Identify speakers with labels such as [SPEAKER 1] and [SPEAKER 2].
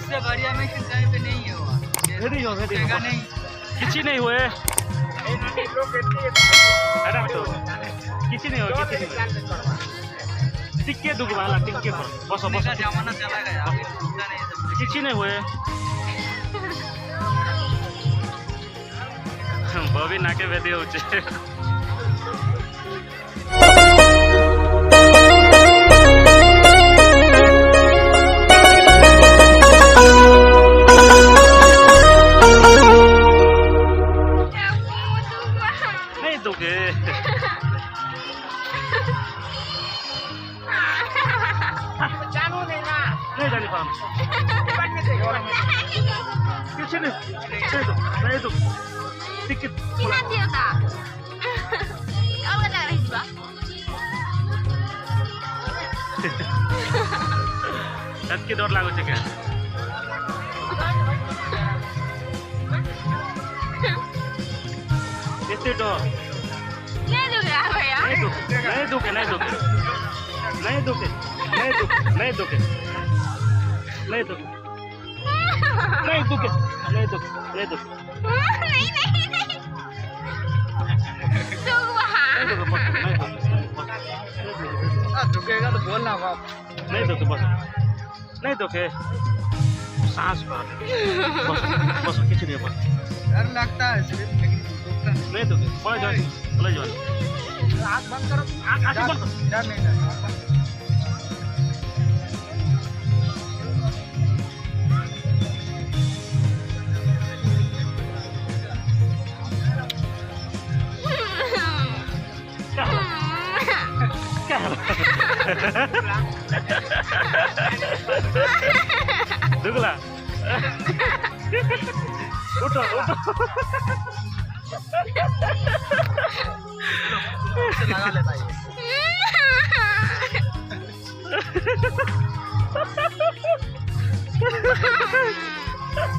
[SPEAKER 1] इससे बढ़िया में किसी पे नहीं है वो।
[SPEAKER 2] नहीं हो
[SPEAKER 1] नहीं
[SPEAKER 2] किसी नहीं हुए अरे तो किसी नहीं हो टिक्के दुख वाला टिक्के बस बस
[SPEAKER 1] जमाना चला गया अभी रुकता नहीं सब।
[SPEAKER 2] किसी नहीं हुए बॉबी नाके बेदी होचे नहीं दुखे नहीं जानी पाम किसी नहीं तो टिकट के डर लागो छ क्या यस्तै डर नहीं दुखे नहीं दुखे नहीं दुखे नहीं दुखे नहीं दुखे नहीं दुखे नहीं दुखे नहीं दुखे नहीं दुखे
[SPEAKER 1] दुखेगा तो बोलना बाप।
[SPEAKER 2] नहीं दुखे बस नहीं दुखे सांस पर बस बस किसी नहीं बस
[SPEAKER 1] डर लगता है सिर्फ लेकिन दुखता
[SPEAKER 2] नहीं दुखे पड़े जाओ
[SPEAKER 1] आँख बंद करो आँख बंद करो डर नहीं लगता।
[SPEAKER 2] दुगला उठो उठो
[SPEAKER 1] लगा लेता है